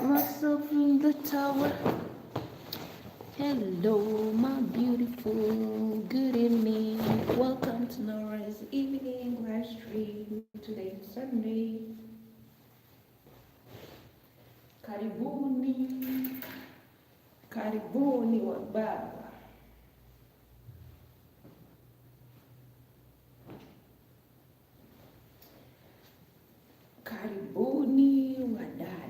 myself in the tower. Hello, my beautiful. Good evening. Welcome to Nora's evening live stream. Today is Sunday. Karibuni, karibuni wa baba. Karibuni wa dada.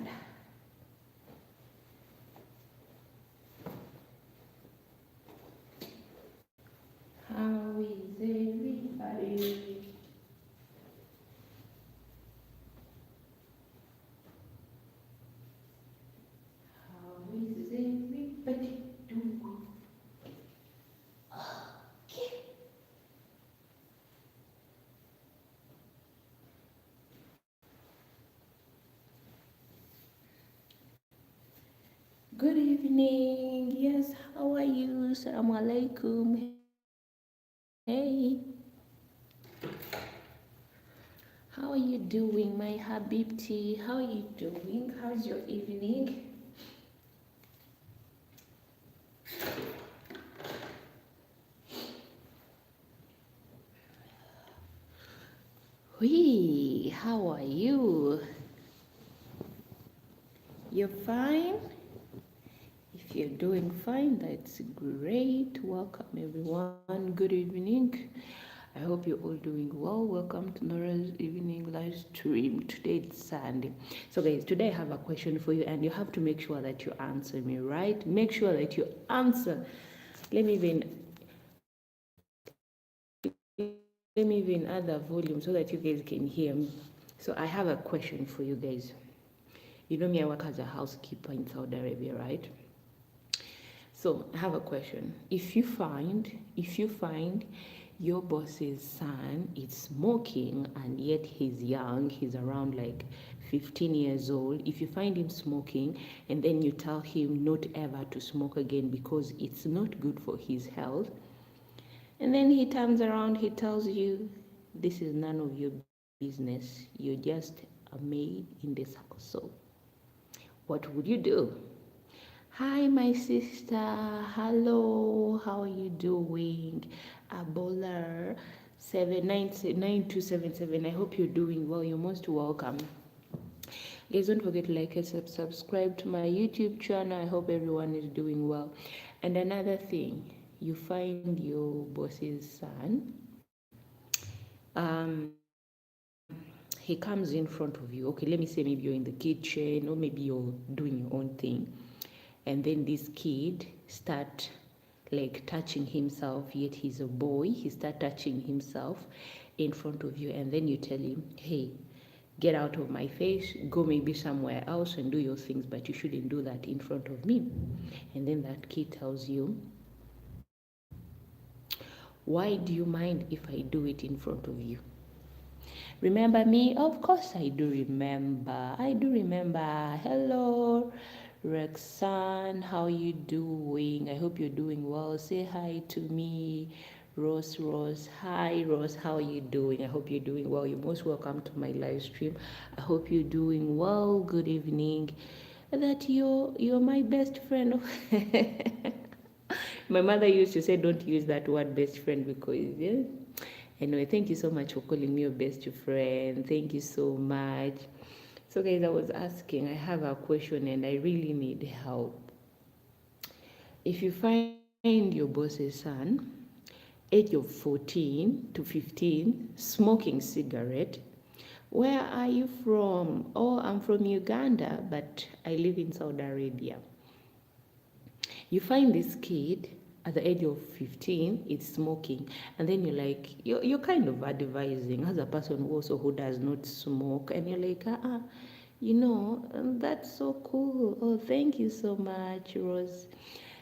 How is everybody? How is everybody doing? Okay. Good evening. Yes, how are you? Assalamu alaikum. Hey. How are you doing, my Habibti? How are you doing? How's your evening? Wee, how are you? You're fine? If you're doing fine, that's great. Welcome everyone. Good evening. I hope you're all doing well. Welcome to Nora's evening live stream. Today it's Sunday. So guys, today I have a question for you and you have to make sure that you answer me, right? Make sure that you answer. Let me even add the volume so that you guys can hear me. So I have a question for you guys. You know me, I work as a housekeeper in Saudi Arabia, right? So I have a question. If you find your boss's son is smoking and yet he's young, he's around like 15 years old, if you find him smoking and then you tell him not ever to smoke again because it's not good for his health, and then he turns around, he tells you, this is none of your business, you're just a maid in the circle. So what would you do? Hi, my sister. Hello. How are you doing? Abola 79277. I hope you're doing well. You're most welcome. Guys, don't forget to like and subscribe to my YouTube channel. I hope everyone is doing well. And another thing, you find your boss's son. He comes in front of you. Okay, let me say maybe you're in the kitchen or maybe you're doing your own thing. And then this kid start like touching himself, yet he's a boy. He start touching himself in front of you, and then you tell him, hey, get out of my face, go maybe somewhere else and do your things, but you shouldn't do that in front of me. And then that kid tells you, why do you mind if I do it in front of you? Remember me? Of course I do remember. I do remember. Hello, Rexan. How you doing? I hope you're doing well. Say hi to me. Rose. Hi, Rose. How are you doing? I hope you're doing well. You're most welcome to my live stream. I hope you're doing well. Good evening. That you're my best friend. My mother used to say, don't use that word best friend because, yeah. Anyway, thank you so much for calling me your best friend. Thank you so much. So guys, I was asking, I have a question and I really need help. If you find your boss's son, age of 14 to 15, smoking cigarette, where are you from? Oh, I'm from Uganda, but I live in Saudi Arabia. You find this kid at the age of 15, it's smoking, and then you're kind of advising as a person who does not smoke, and you're like, that's so cool. Oh, thank you so much, Rose.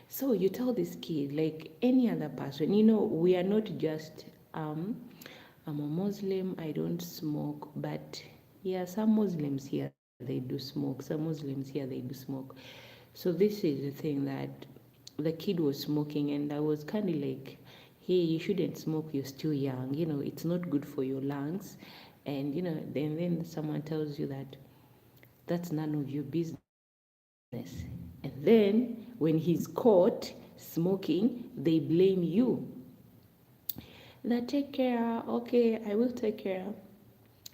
So you tell this kid, like any other person, we are not just I'm a Muslim, I don't smoke, but yeah, some Muslims here they do smoke, some Muslims here they do smoke. So this is the thing that the kid was smoking, and I was kind of like, hey, you shouldn't smoke, you're still young, it's not good for your lungs. And then someone tells you that that's none of your business, And then when he's caught smoking, they blame you. That take care, okay, I will take care.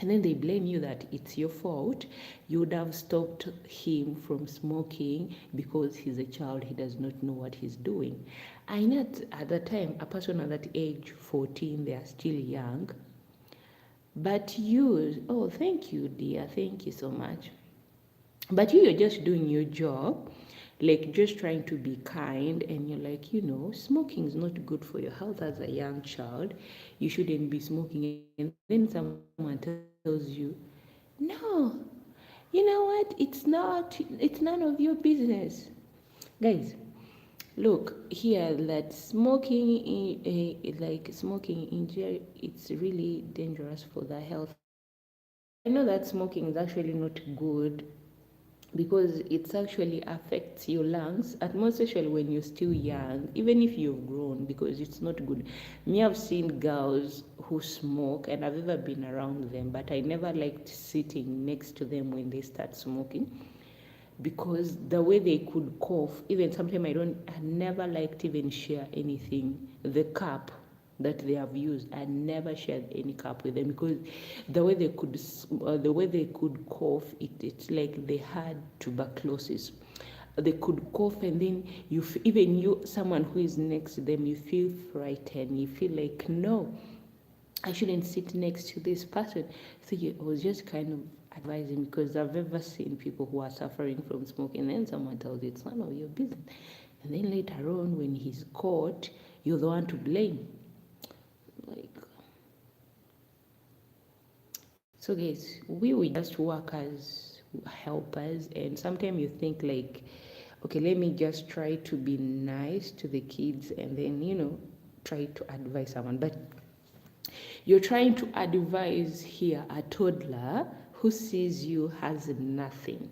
And then they blame you that it's your fault. You would have stopped him from smoking because he's a child, he does not know what he's doing. I know at that time, a person at that age, 14, they are still young. But you, oh, thank you, dear, thank you so much. But you're just doing your job, like just trying to be kind, and you're like, smoking is not good for your health as a young child. You shouldn't be smoking. And then someone tells you, no, you know what? It's none of your business. Guys, look here that smoking in jail, it's really dangerous for the health. I know that smoking is actually not good because it actually affects your lungs, at most especially when you're still young, even if you've grown, because it's not good. Me, I've seen girls who smoke and I've ever been around them, but I never liked sitting next to them when they start smoking because the way they could cough, even sometimes I never liked even share anything, the cup that they have used, I never shared any cup with them because the way they could cough, it's like they had tuberculosis. They could cough, and then even you, someone who is next to them, you feel frightened. You feel like, no, I shouldn't sit next to this person. So I was just kind of advising because I've ever seen people who are suffering from smoking, and then someone tells you it's none of your business. And then later on, when he's caught, you're the one to blame. Like, so guys, we just work as helpers, and sometimes you think like, okay, let me just try to be nice to the kids, and then try to advise someone. But you're trying to advise here a toddler who sees you has nothing.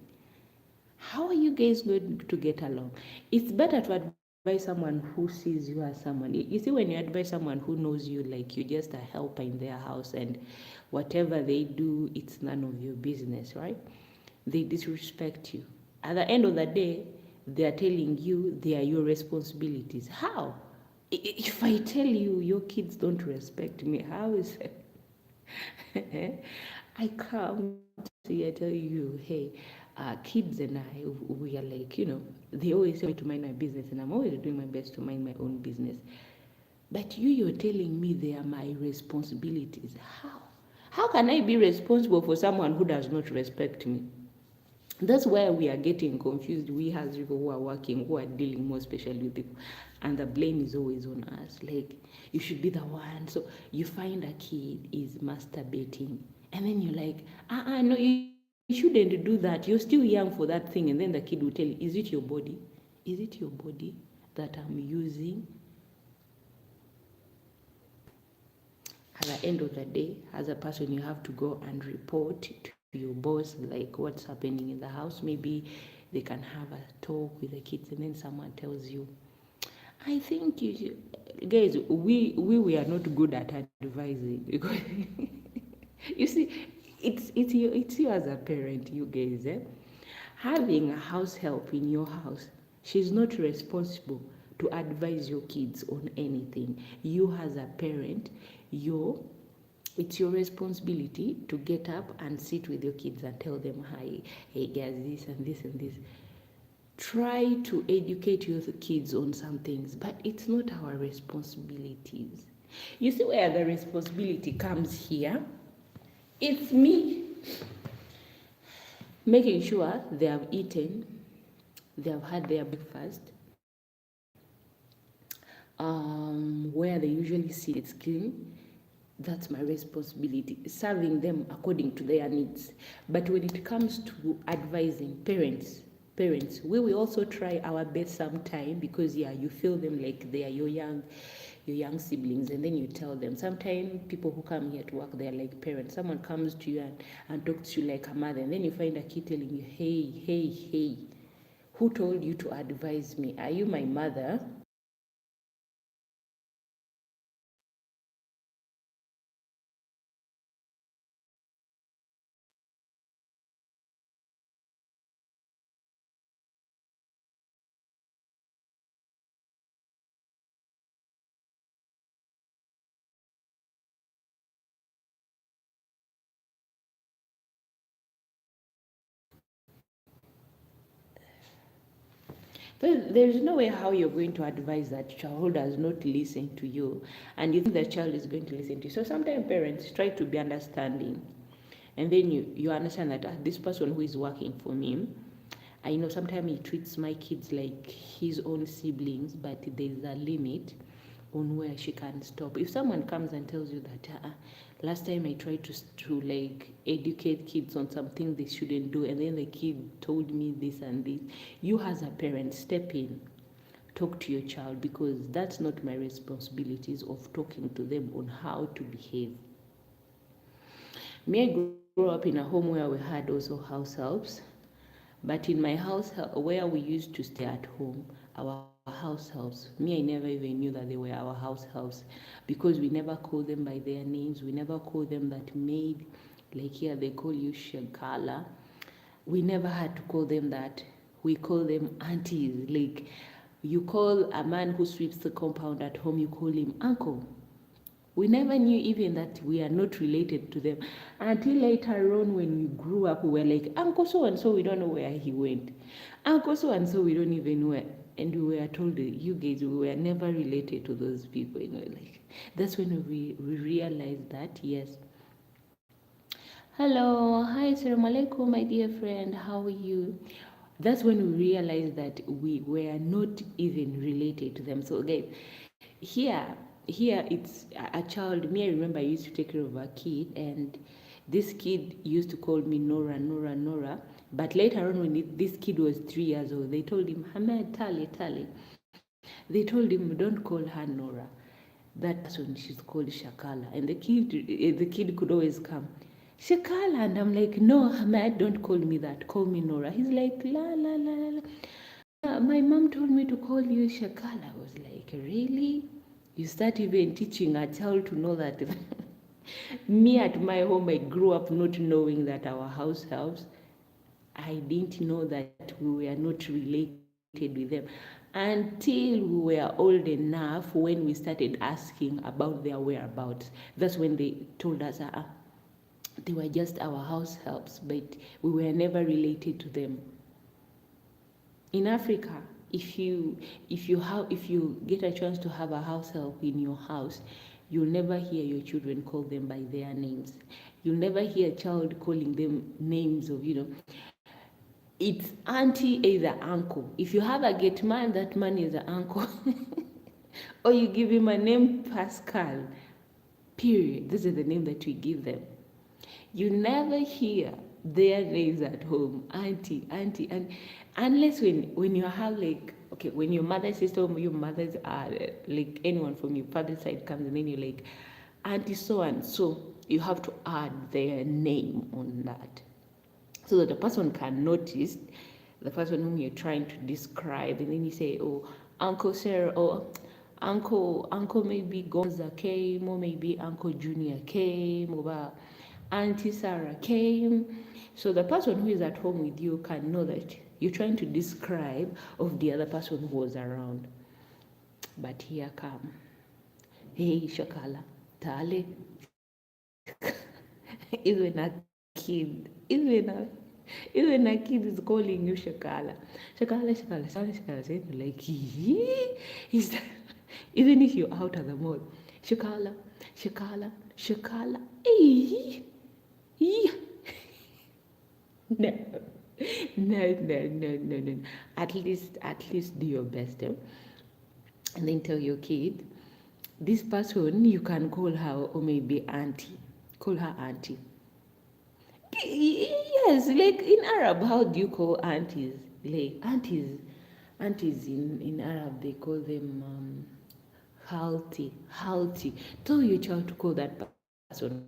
How are you guys going to get along? It's better to advise someone who sees you as someone. You see, when you advise someone who knows you, like you're just a helper in their house, and whatever they do, it's none of your business, right? They disrespect you. At the end of the day, they are telling you they are your responsibilities. How? If I tell you your kids don't respect me, how is it? I come to you, I tell you, hey, kids and I, we are like, they always tell me to mind my business, and I'm always doing my best to mind my own business. But you're telling me they are my responsibilities. How? How can I be responsible for someone who does not respect me? That's where we are getting confused. We as people who are working, who are dealing more especially with people, and the blame is always on us. Like, you should be the one. So you find a kid is masturbating, and then you're like, no, you shouldn't do that. You're still young for that thing. And then the kid will tell you, is it your body? Is it your body that I'm using? At the end of the day, as a person, you have to go and report to your boss, like what's happening in the house. Maybe they can have a talk with the kids, and then someone tells you, I think you should. Guys, we are not good at advising because you see, it's you as a parent, you guys. Having a house help in your house, she's not responsible to advise your kids on anything. You as a parent, it's your responsibility to get up and sit with your kids and tell them, hi, hey guys, this and this and this. Try to educate your kids on some things, but it's not our responsibilities. You see where the responsibility comes here? It's me making sure they have eaten, they have had their breakfast, where they usually sit, it's clean. That's my responsibility, serving them according to their needs. But when it comes to advising parents, we will also try our best sometime because you feel them like they are your young siblings, and then you tell them. Sometimes people who come here to work, they're like parents. Someone comes to you and talks to you like a mother, and then you find a kid telling you, hey, who told you to advise me? Are you my mother? There's no way how you're going to advise that child who does not listen to you, and you think the child is going to listen to you. So sometimes parents try to be understanding, and then you understand that this person who is working for me, I know sometimes he treats my kids like his own siblings, but there's a limit on where she can stop. If someone comes and tells you that last time I tried to like educate kids on something they shouldn't do, and then the kid told me this and this, you as a parent step in, talk to your child, because that's not my responsibilities of talking to them on how to behave. Me, I grew up in a home where we had also house helps, but in my house where we used to stay at home, our house helps, me, I never even knew that they were our house helps, because we never called them by their names. We never called them that maid, like here they call you Shagala. We never had to call them that. We call them aunties. Like, you call a man who sweeps the compound at home, you call him uncle. We never knew even that we are not related to them until later on when we grew up. We were like, Uncle so and so, we don't know where he went. Uncle so and so, we don't even know where. And we were told, you guys, we were never related to those people. Like, that's when we realized that, yes. Hello, hi, assalamu alaikum, my dear friend, how are you? That's when we realized that we were not even related to them. So again, here it's a child. Me, I remember I used to take care of a kid, and this kid used to call me Nora. But later on, when this kid was 3 years old, they told him, Hamed, Tali. They told him, don't call her Nora. That person, she's called Shakala. And the kid could always come, Shakala. And I'm like, no, Hamed, don't call me that. Call me Nora. He's like, la. My mom told me to call you Shakala. I was like, really? You start even teaching a child to know that. Me at my home, I grew up not knowing that our house helps. I didn't know that we were not related with them until we were old enough, when we started asking about their whereabouts. That's when they told us they were just our house helps, but we were never related to them. In Africa, if you get a chance to have a house help in your house, you'll never hear your children call them by their names. You'll never hear a child calling them names of, it's auntie, either uncle. If you have a gate man, that man is an uncle. Or you give him a name, Pascal. Period. This is the name that we give them. You never hear their names at home, auntie, and unless when you have like, okay, when your mother says to your mothers are like anyone from your father's side comes, and then you're like, auntie so and so, you have to add their name on that, so that the person can notice the person whom you're trying to describe. And then you say, oh, Uncle Sarah, or Uncle maybe Gonza came, or maybe Uncle Junior came, or Auntie Sarah came. So the person who is at home with you can know that you're trying to describe of the other person who was around. But here come, hey Shakala, Tale. Even a kid is calling you Shakala. So like, is that, even if you're out of the mall, Shakala. No. At least do your best. And then tell your kid, this person, you can call her, or maybe auntie. Call her auntie. Yes, like in Arab, how do you call aunties? Like aunties in Arab, they call them khalti. Tell your child to call that person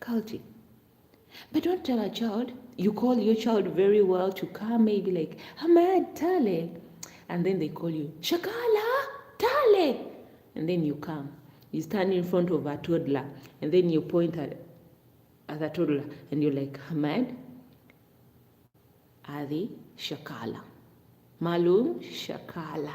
khalti. But don't tell a child. You call your child very well to come, maybe like, Ahmad, Tale. And then they call you, Shakala, Tale. And then you come. You stand in front of a toddler, and then you point at the toddler, and you're like, Ahmad, Adi, Shakala. Malum, Shakala.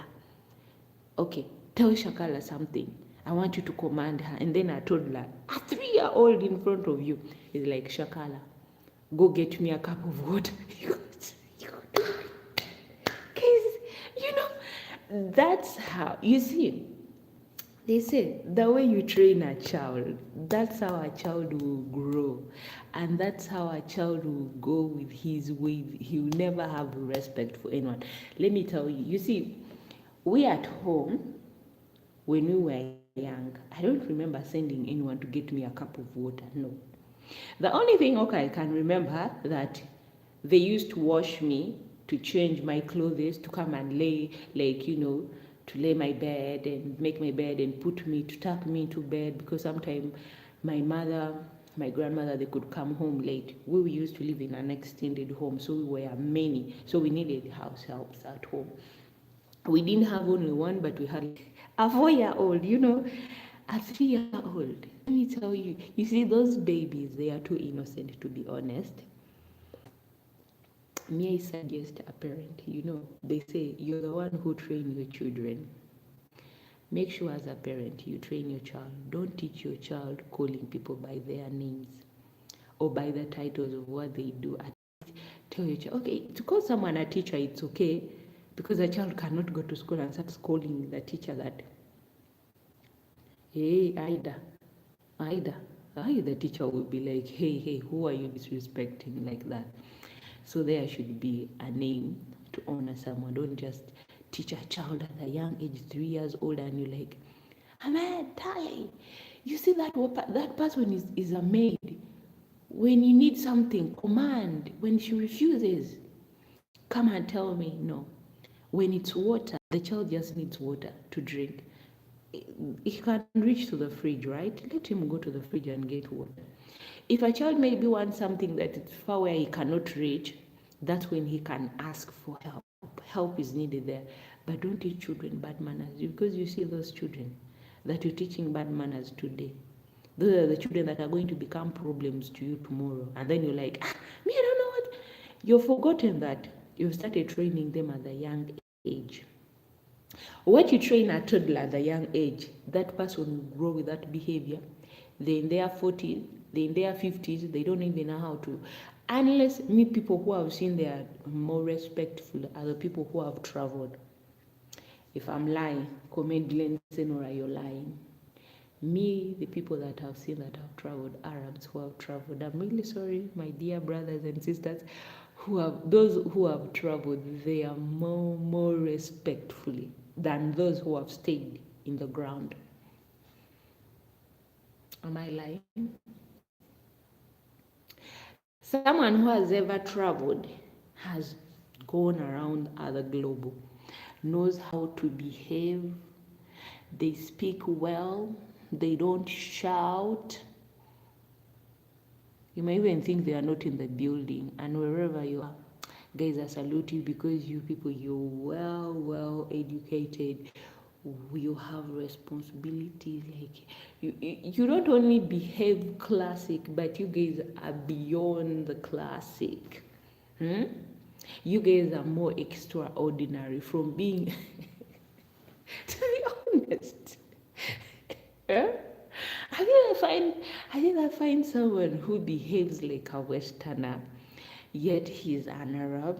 Okay, tell Shakala something. I want you to command her. And then a toddler, a 3-year-old in front of you, is like, Shakala, go get me a cup of water. Guys, That's how, you see, they say the way you train a child, that's how a child will grow. And that's how a child will go with his way. He will never have respect for anyone. Let me tell you, you see, we at home, when we were young, I don't remember sending anyone to get me a cup of water. No. The only thing, okay, I can remember that they used to wash me, to change my clothes, to come and lay, like, to lay my bed and make my bed and put me, to tuck me into bed, because sometimes my mother, my grandmother, they could come home late. We used to live in an extended home, so we were many, so we needed house helps at home. We didn't have only one, but we had a 4-year-old, a 3-year-old. Let me tell you, you see, those babies, they are too innocent, to be honest. May I suggest a parent, they say you're the one who train your children. Make sure as a parent, you train your child. Don't teach your child calling people by their names or by the titles of what they do. Tell your child, okay, to call someone a teacher, it's okay, because a child cannot go to school and start calling the teacher that, hey, Ida. The teacher will be like, hey, who are you disrespecting like that? So there should be a name to honor someone. Don't just teach a child at a young age, 3 years old, and you're like, Ahmed, Tali, you see that person is a maid. When you need something, command. When she refuses, come and tell me. No. When it's water, the child just needs water to drink. He can reach to the fridge, right? Let him go to the fridge and get water. If a child maybe wants something that is far where he cannot reach, that's when he can ask for help. Help is needed there. But don't teach children bad manners, because you see those children that you're teaching bad manners today. Those are the children that are going to become problems to you tomorrow. And then you're like, me, I don't know what. You've forgotten that you started training them at a young age. What you train a toddler at a young age, that person will grow with that behavior. They're in their 40s, they're in their 50s, they don't even know how to. Unless me, people who have seen they are more respectful are the people who have traveled. If I'm lying, comment below and say, Nora, you're lying. Me, the people that have seen that have traveled, Arabs who have traveled, I'm really sorry, my dear brothers and sisters, those who have traveled, they are more respectfully than those who have stayed in the ground. Am I lying? Someone who has ever traveled, has gone around other globe, knows how to behave. They speak well. They don't shout. You may even think they are not in the building, and wherever you are, guys, I salute you, because you people, you're well educated. You have responsibilities. Like you don't only behave classic, but you guys are beyond the classic. You guys are more extraordinary from being to be honest. Yeah? I think I find someone who behaves like a Westerner, yet he's an Arab.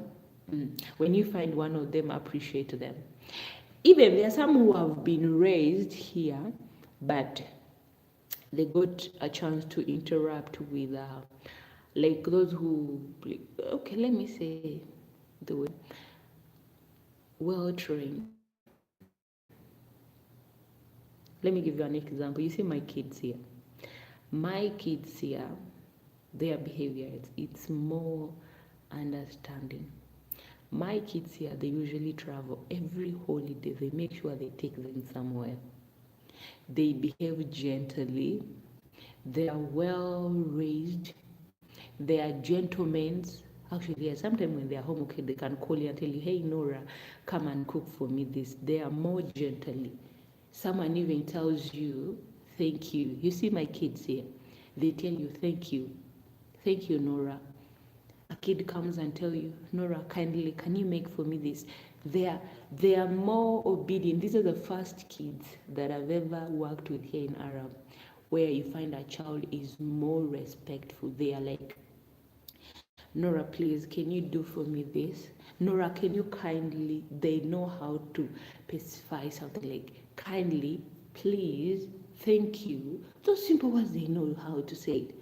When you find one of them, appreciate them. Even there are some who have been raised here, but they got a chance to interact with, like those who, okay, let me say the way, well trained. Let me give you an example. You see my kids here. My kids here, their behavior, it's more understanding. My kids here, they usually travel every holiday. They make sure they take them somewhere. They behave gently. They are well raised. They are gentlemen. Actually, yeah, sometimes when they are home, okay, they can call you and tell you, hey, Nora, come and cook for me this. They are more gently. Someone even tells you, thank you. You see my kids here. They tell you, thank you. Thank you, Nora. A kid comes and tell you, Nora, kindly, can you make for me this? They are more obedient. These are the first kids that I've ever worked with here in Arab, where you find a child is more respectful. They are like, Norah, please, can you do for me this? Norah, can you kindly, they know how to specify something like kindly, please, thank you. Those simple words, they know how to say it.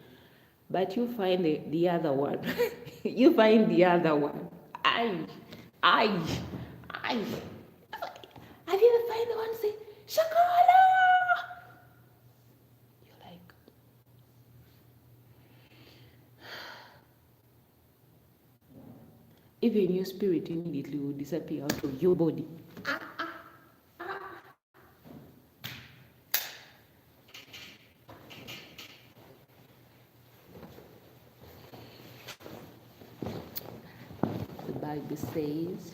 But you find the other one. You find the other one. I, I, I. Have you ever find the one say, Shakola? You're like, even your spirit immediately will disappear out of your body. The Bible says,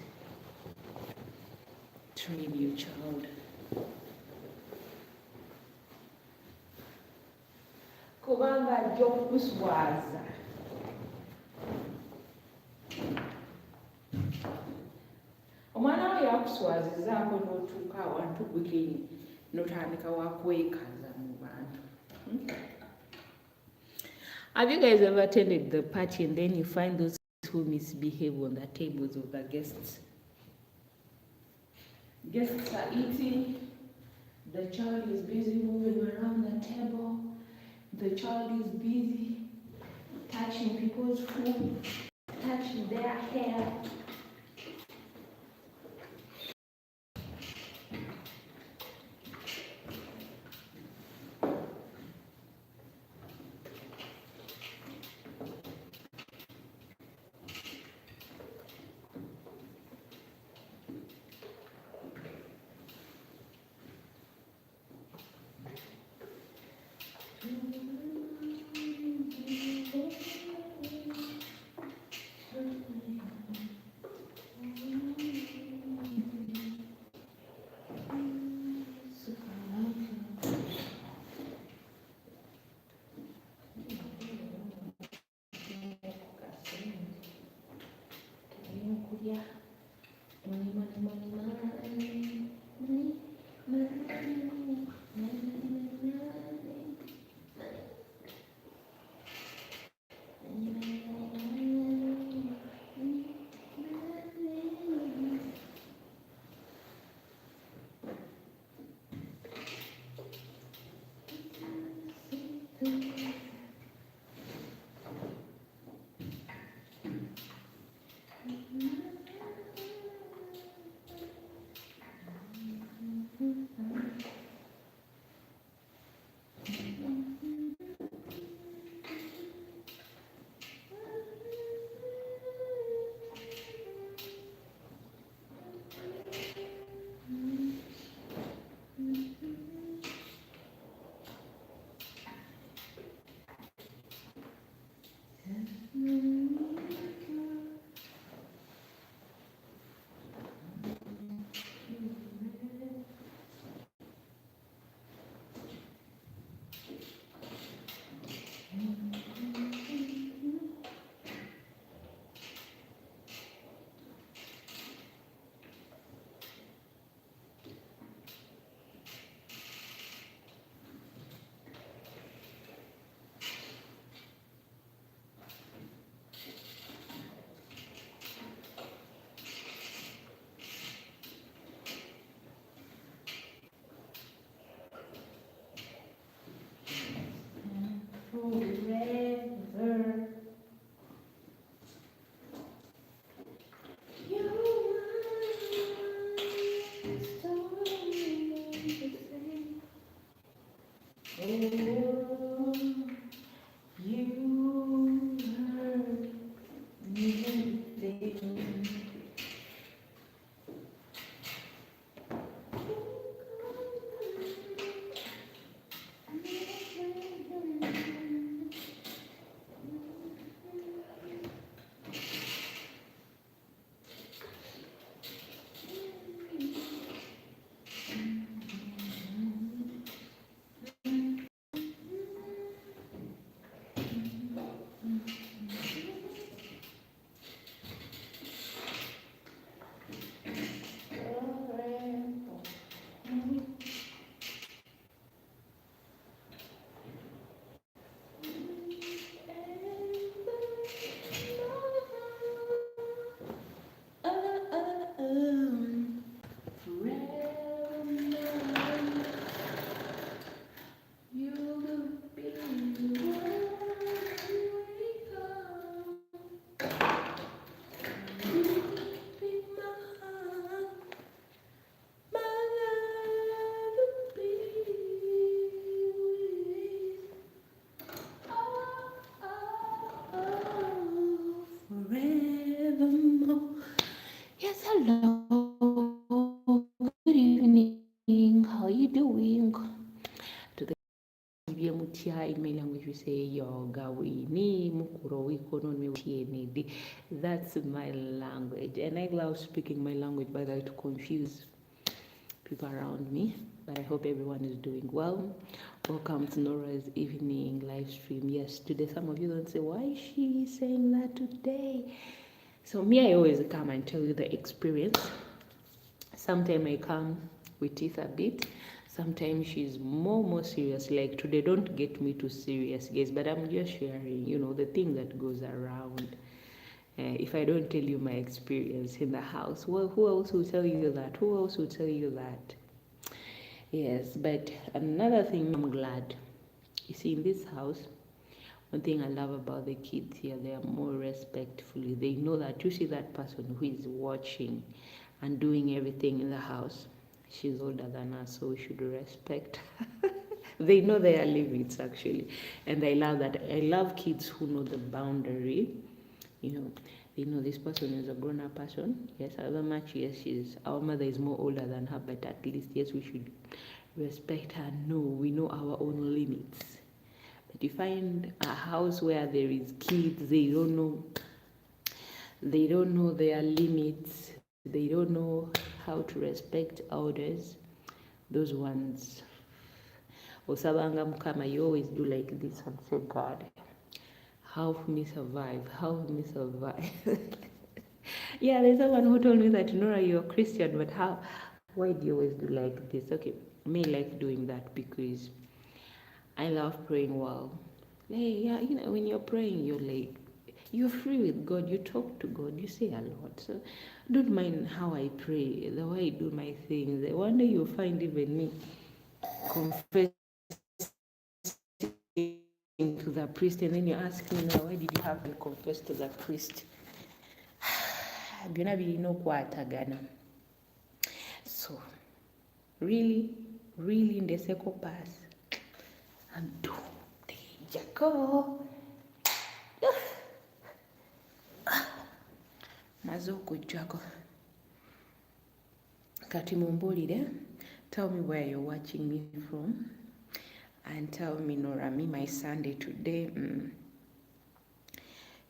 train your child. Kubanga ajja okuswaza. Omwana we yakuswazizaako n'otuuka awantu gwe n'otandika wakwekaza mu bantu. Have you guys ever attended the party and then you find those who misbehave on the tables of the guests? Guests are eating, the child is busy moving around the table, the child is busy touching people's food, touching their hair. Forever. You are story to say. Oh, you heard everything. forevermore. Yes, hello, good evening, how you doing? To the in my language we say yoga wini mukuro wikono me. That's my language, and I love speaking my language, but I to confuse people around me. But I hope everyone is doing well. Welcome to Nora's evening live stream. Yes, today some of you don't say, why is she saying that today? So me, I always come and tell you the experience. Sometimes I come with teeth a bit. Sometimes she's more serious. Like today, don't get me too serious, guys. But I'm just sharing, the thing that goes around. If I don't tell you my experience in the house, well, who else will tell you that? Who else will tell you that? Yes, but another thing, I'm glad. You see, in this house, one thing I love about the kids here, they are more respectfully. They know that you see that person who is watching and doing everything in the house. She's older than us, so we should respect. They know their limits actually, and I love that. I love kids who know the boundary. They know this person is a grown-up person. Yes, however much, yes, our mother is more older than her, but at least, yes, we should respect her. No, we know our own limits. But you find a house where there is kids, they don't know their limits, they don't know how to respect elders. Those ones, Osabanga Mukama, you always do like this and say, God, help me survive, help me survive. Yeah, there's someone who told me that, Nora, you're a Christian, but why do you always do like this? Okay, me like doing that because I love praying well. Hey, yeah, when you're praying, you're free with God. You talk to God. You say a lot. So don't mind how I pray, the way I do my things. One day you'll find even me confessing to the priest, and then you ask me, now, why did you have to confess to the priest? So really in the second pass and do the Jaco Mazoko Jaco Katimumbulide. Tell me where you're watching me from, and tell me, Nora, me my Sunday today.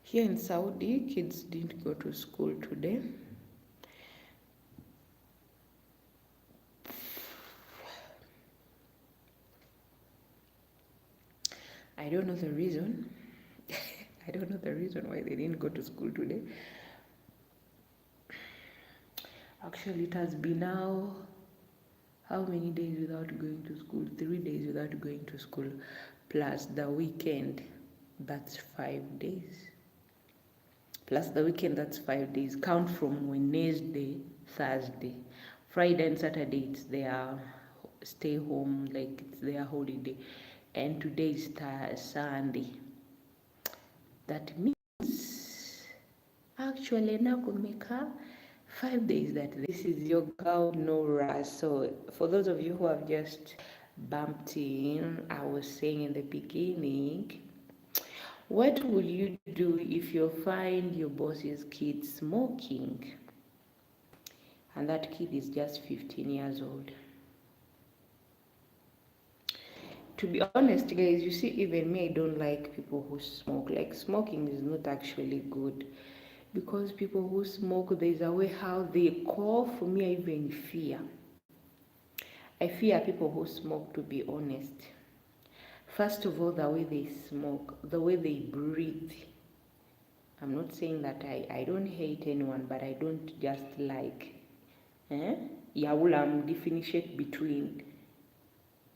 Here in Saudi, kids didn't go to school today. I don't know the reason. I don't know the reason why they didn't go to school today. Actually, it has been now how many days without going to school? 3 days without going to school, plus the weekend, that's 5 days. Plus the weekend, that's 5 days. Count from Wednesday, Thursday, Friday and Saturday, it's their stay home, like it's their holiday. And today is Sunday. That means actually Nakumeka 5 days that this is your girl Nora. So for those of you who have just bumped in, I was saying in the beginning, what will you do if you find your boss's kid smoking and that kid is just 15 years old? To be honest, guys, you see, even me, I don't like people who smoke. Like, smoking is not actually good, because people who smoke, there's a way how they cough. For me, I even fear. I fear people who smoke, to be honest. First of all, the way they smoke, the way they breathe. I'm not saying that I don't hate anyone, but I don't just like. Yawulam differentiate between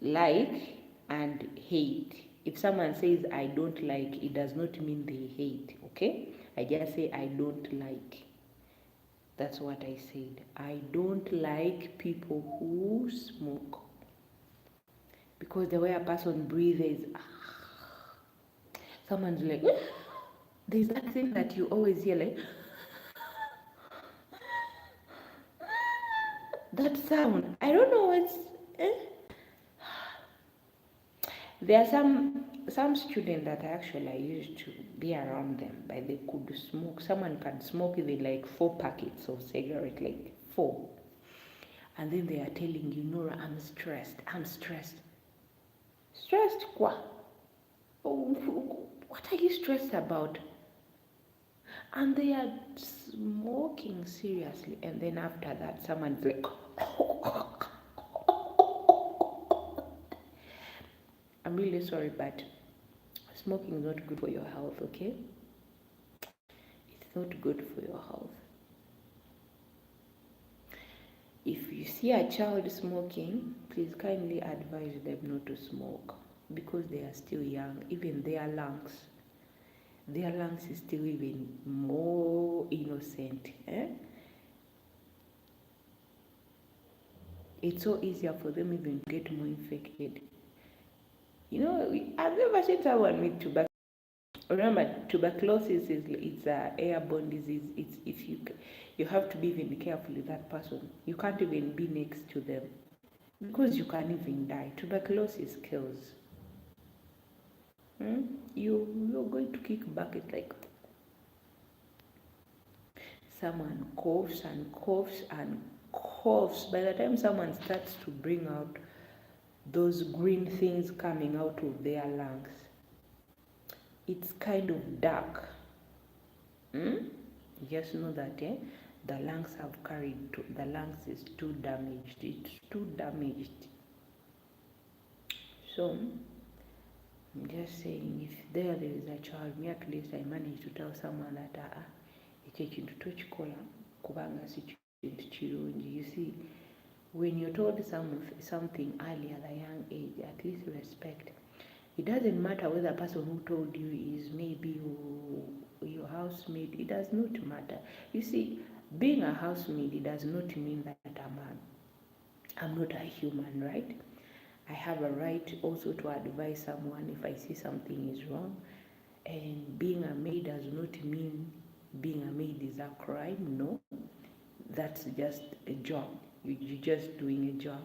like and hate. If someone says I don't like, it does not mean they hate, okay? I just say I don't like. That's what I said. I don't like people who smoke. Because the way a person breathes, someone's like, there's that thing that you always hear, like, that sound. I don't know what's. There are some students that actually I used to be around them, but they could smoke. Someone can smoke even like 4 packets of cigarette, like 4. And then they are telling you, Nora, I'm stressed. I'm stressed. Stressed? What? What are you stressed about? And they are smoking seriously. And then after that, someone's like, I'm really sorry, but smoking is not good for your health, okay? It's not good for your health. If you see a child smoking, please kindly advise them not to smoke because they are still young. Even their lungs is still even more innocent. It's so easier for them even to get more infected. You know, I've never seen someone with tuberculosis. Remember, tuberculosis it's an airborne disease. It's if you have to be even careful with that person. You can't even be next to them because you can even die. Tuberculosis kills. You're going to kick back. It's like someone coughs and coughs and coughs. By the time someone starts to bring out those green things coming out of their lungs, it's kind of dark. Just know that the lungs have carried, the lungs is too damaged. It's too damaged. So I'm just saying, if there is a child, me at least I managed to tell someone that ekyo ekintu tokikola kubanga si kintu kirungi. You see, when you're told something early at a young age, at least respect. It doesn't matter whether the person who told you is maybe your housemate. It does not matter. You see, being a housemaid, it does not mean that I'm not a human, right? I have a right also to advise someone if I see something is wrong. And being a maid does not mean being a maid is a crime. No, that's just a job. You're just doing a job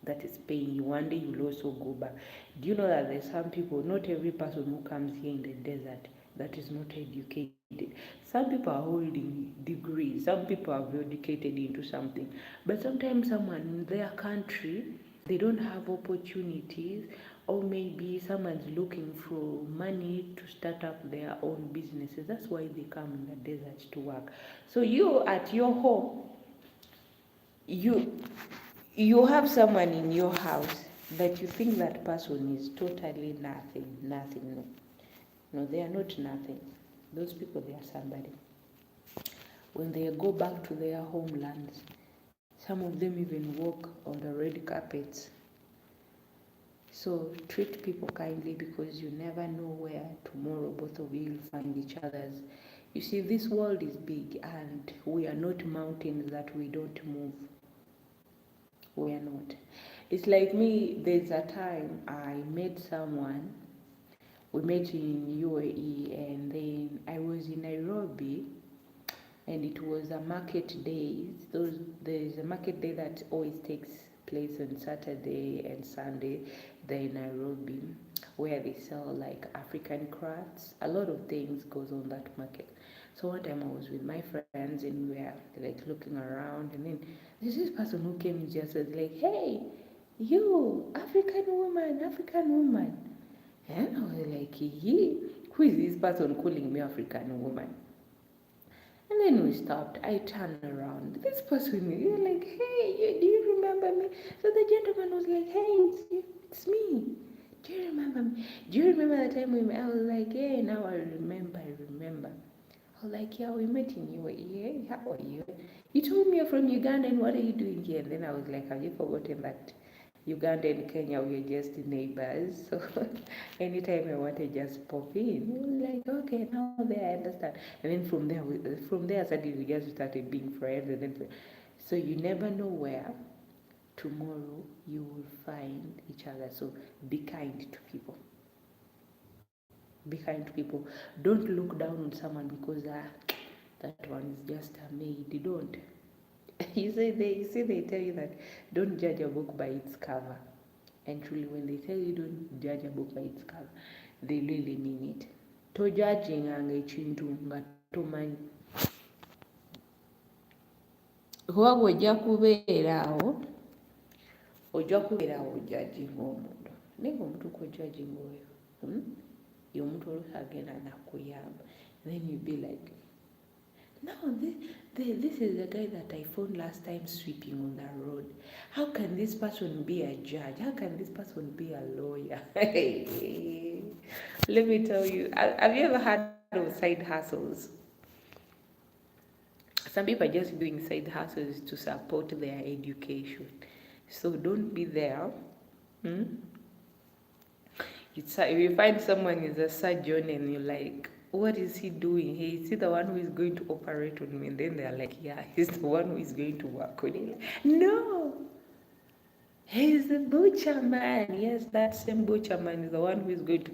that is paying you. One day you'll also go back. Do you know that there's some people, not every person who comes here in the desert that is not educated. Some people are holding degrees, some people are educated into something, but sometimes someone in their country, they don't have opportunities, or maybe someone's looking for money to start up their own businesses. That's why they come in the desert to work. So you at your home, you have someone in your house that you think that person is totally nothing. No, they are not nothing. Those people, they are somebody. When they go back to their homelands, some of them even walk on the red carpets. So treat people kindly because you never know where tomorrow both of you will find each other's. You see, this world is big and we are not mountains that we don't move. We are not. It's like me, there's a time I met someone. We met in UAE and then I was in Nairobi and it was a market day. There's a market day that always takes place on Saturday and Sunday there in Nairobi, where they sell like African crafts. A lot of things goes on that market. So one time I was with my friends and we were like looking around, and then there's this person who came and just was like, "Hey, you African woman. And I was like, "Yeah, who is this person calling me African woman?" And then we stopped. I turned around. This person, you're like, "Hey, do you remember me?" So the gentleman was like, "Hey, it's me. Do you remember me? Do you remember the time we met?" I was like, "Yeah, now I remember. I was like, "Yeah, we met in UAE. How are you? You told me you're from Uganda, and what are you doing here?" And then I was like, "Have you forgotten that Uganda and Kenya, we are just neighbors? So anytime I want to just pop in." I was like, "Okay, now there I understand." And then from there, suddenly we just started being friends. And then, so you never know where tomorrow you will find each other. So be kind to people. Be kind to people. Don't look down on someone because that one is just a maid. Don't. They tell you that don't judge a book by its cover. And truly, when they tell you don't judge a book by its cover, they really mean it. Tojajinganga ekintu nga tomanyi. Kuba bw'ojja kubeeraawo ojajinga omuntu naye omuntu kwojajinga oyo y'omuntu oluusi agenda nakuyamba. Then you be like, no, this is the guy that I found last time sweeping on the road. How can this person be a judge? How can this person be a lawyer? Let me tell you, have you ever heard of side hustles? Some people are just doing side hustles to support their education. So don't be there. If you find someone is a surgeon and you're like, what is he doing? Is he the one who is going to operate on me? And then they're like, yeah, he's the one who is going to work on it. No, he's the butcher man. Yes, that same butcher man is the one who is going to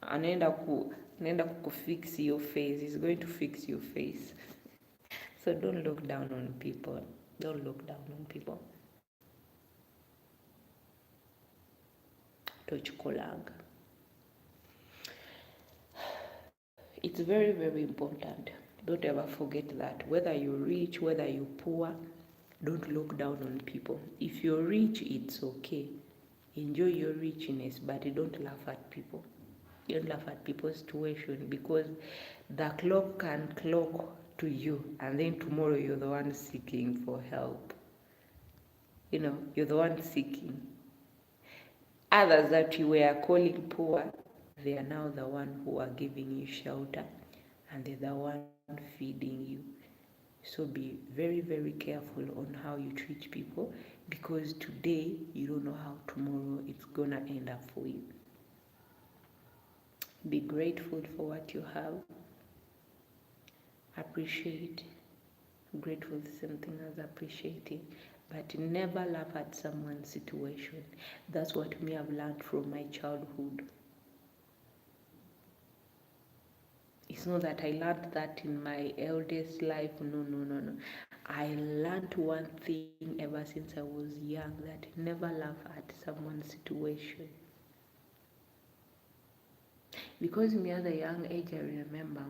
anaenda kufix your face. He's going to fix your face. So don't look down on people. Don't look down on people. Tochikolanga. It's very, very important. Don't ever forget that. Whether you're rich, whether you're poor, don't look down on people. If you're rich, it's okay. Enjoy your richness, but don't laugh at people. Don't laugh at people's situation, because the clock can clock to you, and then tomorrow you're the one seeking for help. You're the one seeking. Others that you were calling poor, they are now the one who are giving you shelter, and they're the one feeding you. So be very, very careful on how you treat people, because today you don't know how tomorrow it's gonna end up for you. Be grateful for what you have. Appreciate. Grateful is the same thing as appreciating. But never laugh at someone's situation. That's what me have learned from my childhood. It's not that I learned that in my eldest life. No. I learned one thing ever since I was young, that never laugh at someone's situation. Because me at a young age, I remember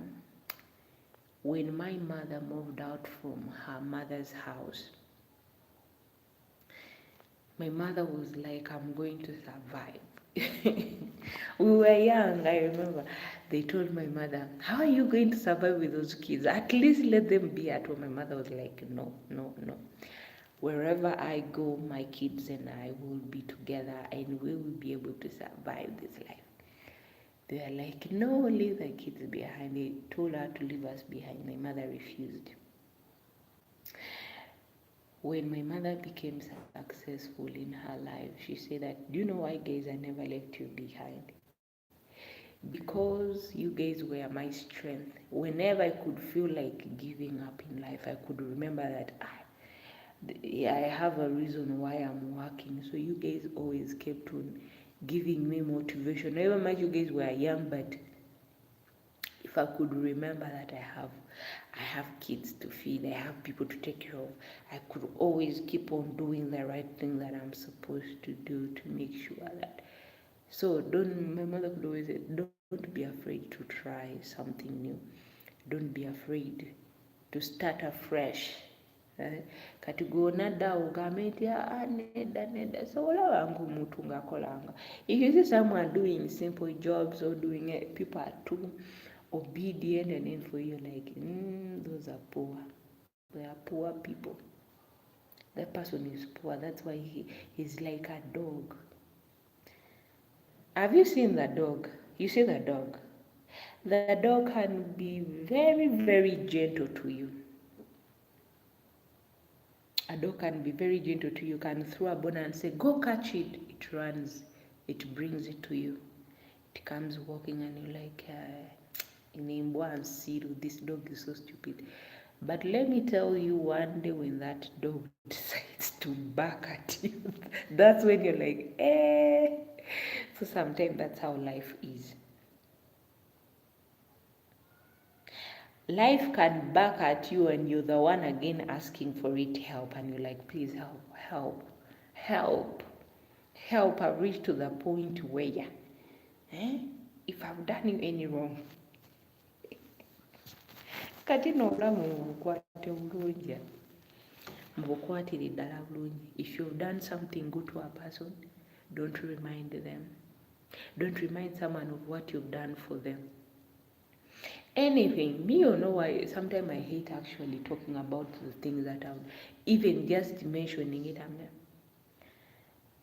when my mother moved out from her mother's house, my mother was like, I'm going to survive. We were young, I remember. They told my mother, how are you going to survive with those kids? At least let them be at home. My mother was like, no. Wherever I go, my kids and I will be together, and we will be able to survive this life. They are like, no, leave the kids behind. They told her to leave us behind. My mother refused. When my mother became successful in her life, she said that, do you know why, guys, I never left you behind? Because you guys were my strength. Whenever I could feel like giving up in life, I could remember that I have a reason why I'm working. So you guys always kept on giving me motivation. Never mind, you guys were young, but if I could remember that I have kids to feed, I have people to take care of, I could always keep on doing the right thing that I'm supposed to do to make sure that. So my mother could always say, don't be afraid to try something new. Don't be afraid to start afresh. Kati gonadda ugambe nti nedda so olabanga omuntu ng'akolanga. If you see someone doing simple jobs or doing it, people are too obedient, and then for you like, those are poor. They are poor people. That person is poor. That's why he's like a dog. Have you seen the dog? You see the dog? The dog can be very, very gentle to you. A dog can be very gentle to you. You can throw a bone and say, go catch it. It runs. It brings it to you. It comes walking and you're like, this dog is so stupid. But let me tell you, one day when that dog decides to bark at you, that's when you're like, So sometimes that's how life is. Life can bark at you and you're the one again asking for it help, and you're like, please help. I've reached to the point where If I've done you any wrong, kati n'obulamu mubukwate bulungi, mubukwatire ddala bulungi. If you've done something good to a person, don't remind them. Don't remind someone of what you've done for them. Anything. Me, you know why sometimes I hate actually talking about the things that I've, even just mentioning it, I'm there.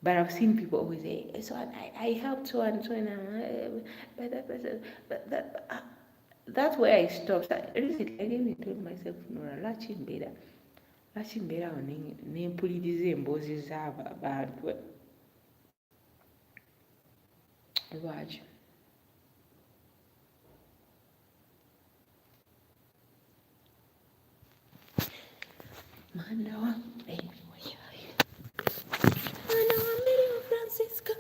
But I've seen people always say, so I helped so and so, and that's where I stopped. Recently, I even told myself, Nora, laki mbeera awo nempuliriza emboozi z'abantu. Lwaki? Mwana wa Mary Francisco.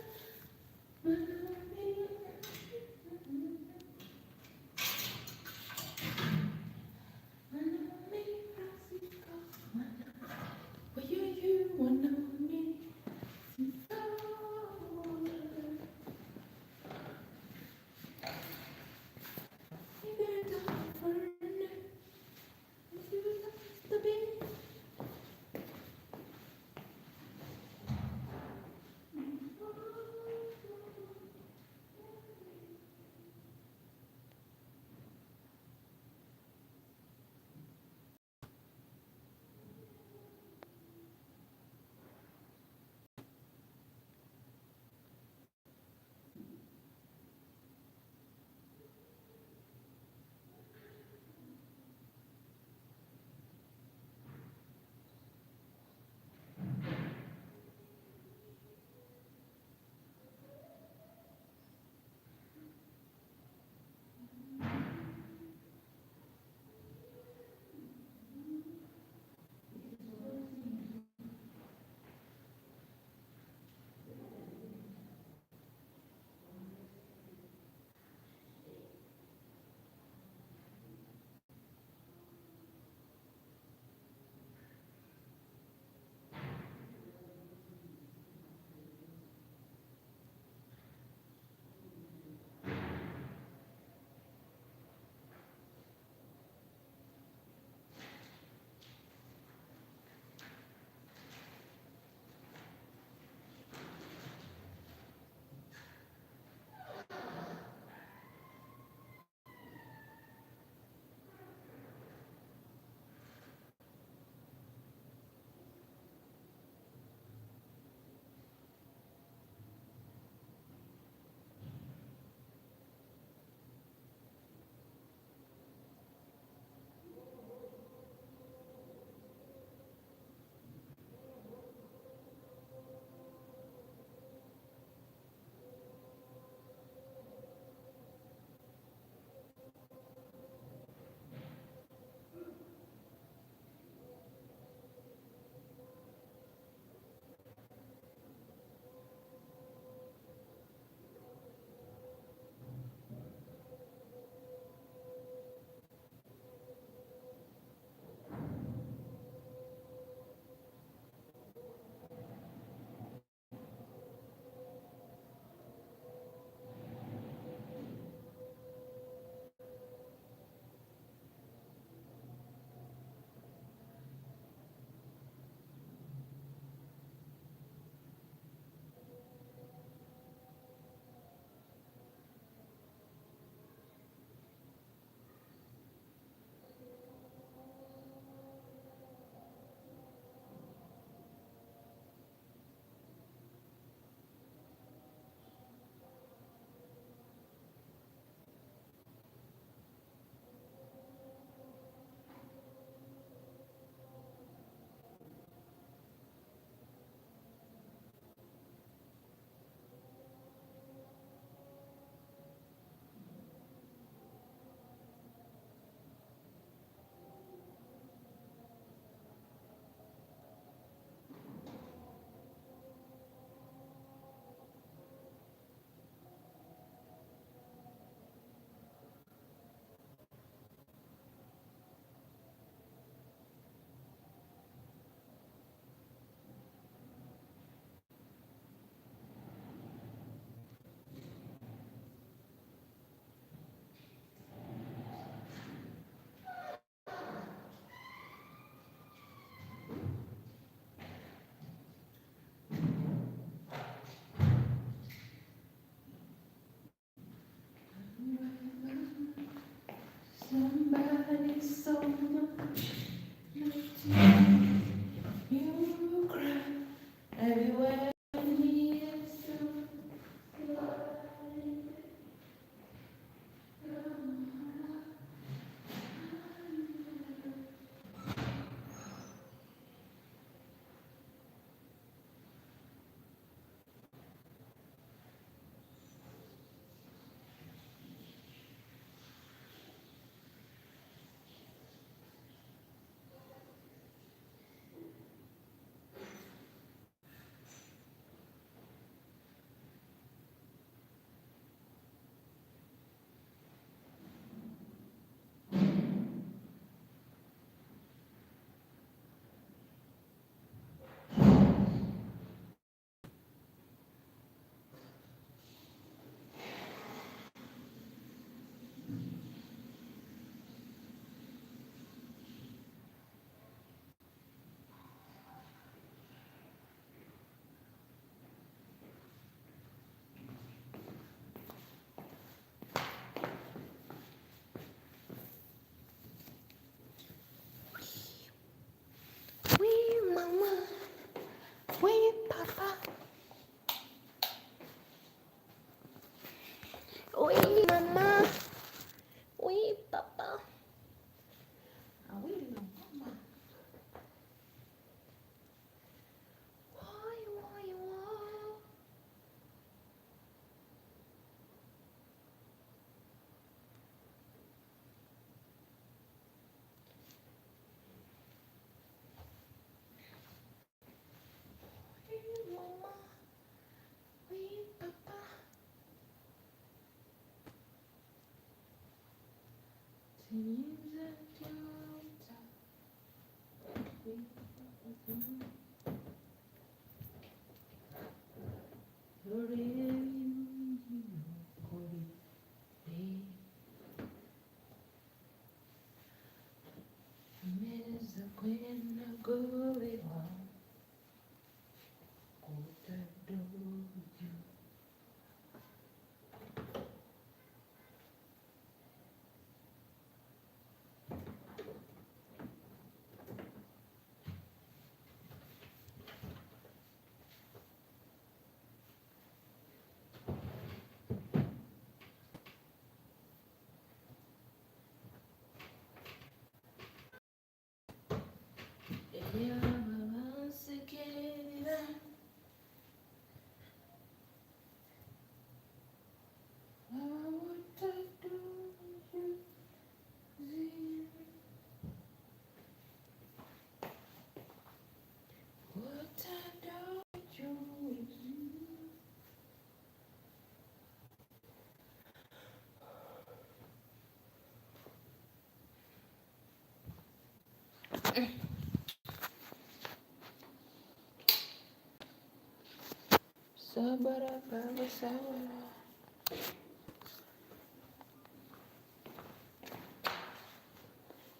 Sabara baba sabara.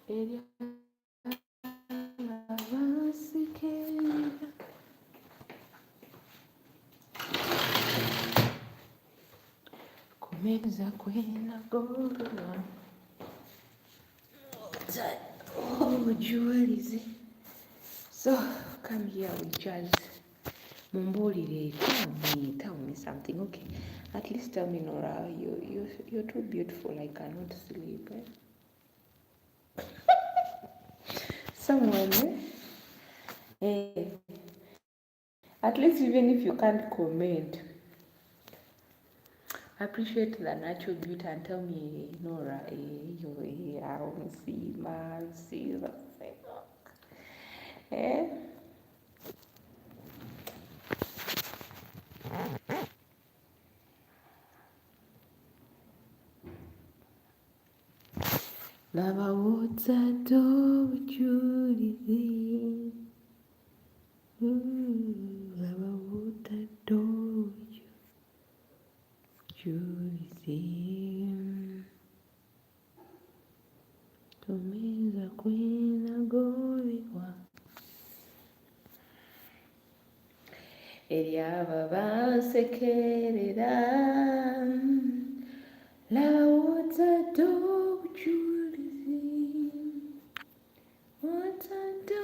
Elia vasikela. Kumeza kwena gorora. Oh, jewelries. So come here with jazz. Mumbulire, tell me something. Okay, at least tell me, Nora, you're too beautiful. I cannot sleep. Someone, at least even if you can't comment, appreciate the natural beauty and tell me, Nora, you I want to see my see the thing. Lava water do Julie. Lava water do Julie. Tumeza kwena goviwa. Eliava vasekerera. Lava water do Julie. Water do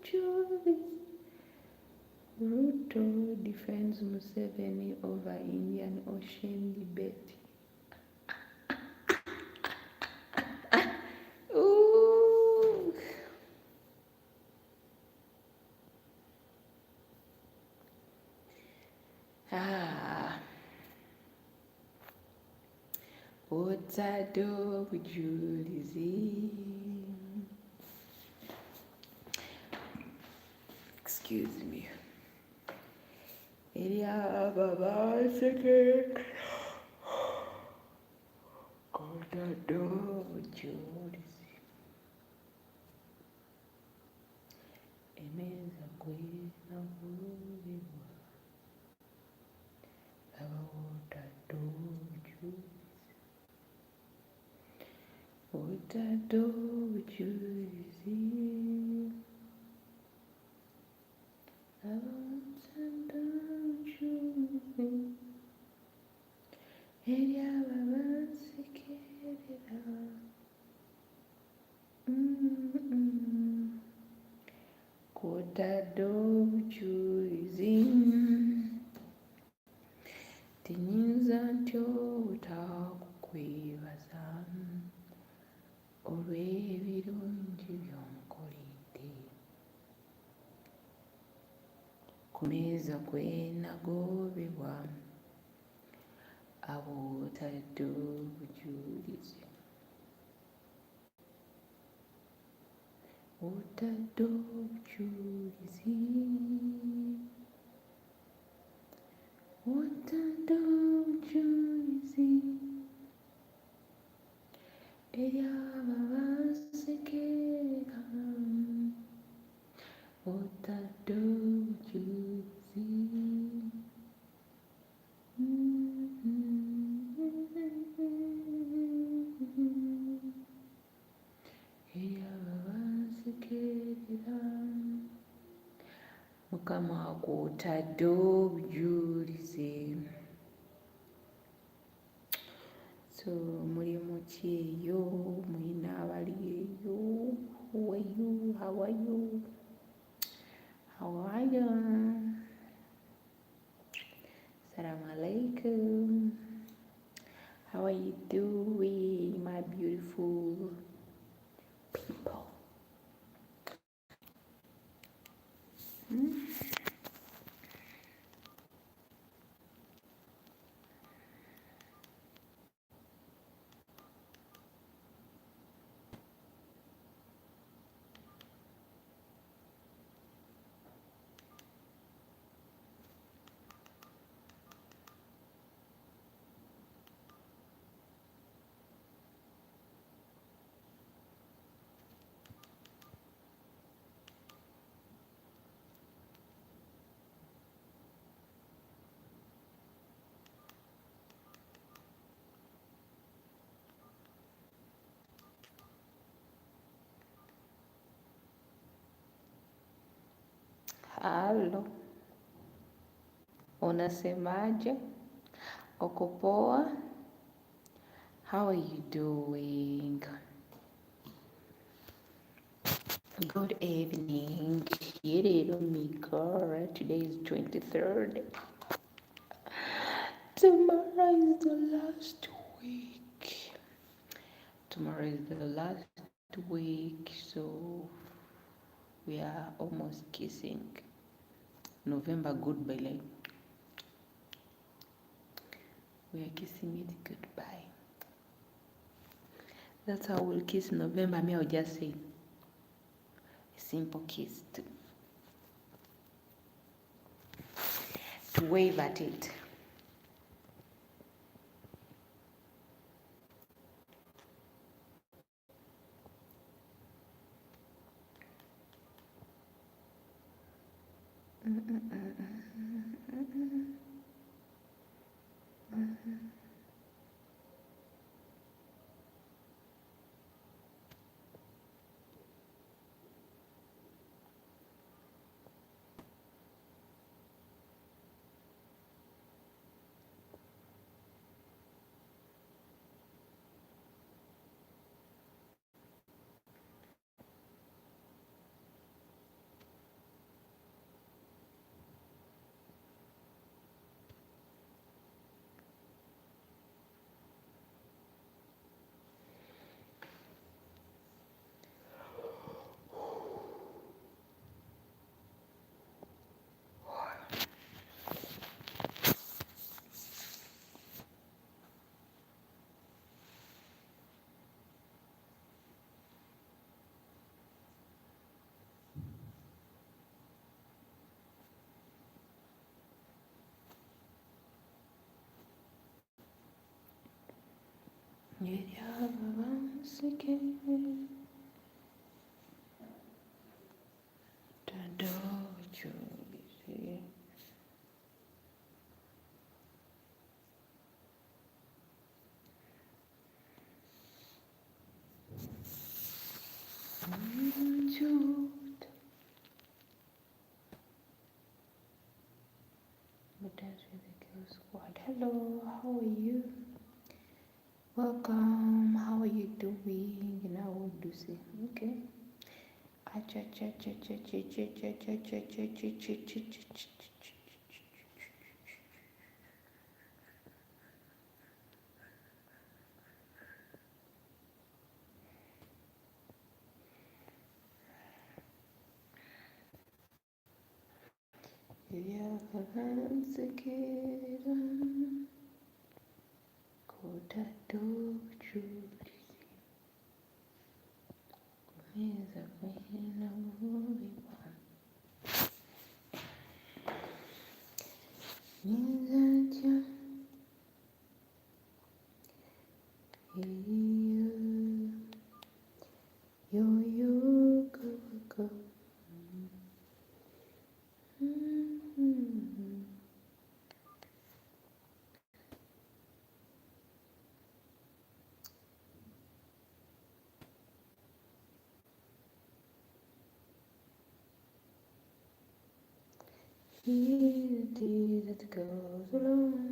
Julie. Ruto defends Museveni over Indian Ocean debate. Ooh. What I do with Julie. Excuse me. Elia Baba second. What I do with Julie. Emeza kwena kuliwa. Lava what I do with Julie. What I do with Julie. Lava what I do with Julie. Elia Baba second. Kota do choosing tinyinza ntyo utakukwebaza olw'ebirungi byonkolidde ku meeza kwe nagobebwa ab'otadde obujulizi otadde obujulizi otadde obujulizi Eyavasekeka otadojuzi eyavasekera mukama kwotaddobujulize. So mulimu ki eyo, mulina abali eyo? Who are you? How are you? How are you? Assalamu alaikum. How are you doing, my beautiful people? Halo, unasemaje? Uko poa? How are you doing? Good evening. Hello, Mika. Today is 23rd. Tomorrow is the last week. Tomorrow is the last week, so we are almost kissing November goodbye. We are kissing it goodbye. That's how we'll kiss November. Me, I'll just say a simple kiss to wave at it. But that's really good squad. Hello, how are you? Welcome. How are you doing? Now we'll do say okay. He that goes alone.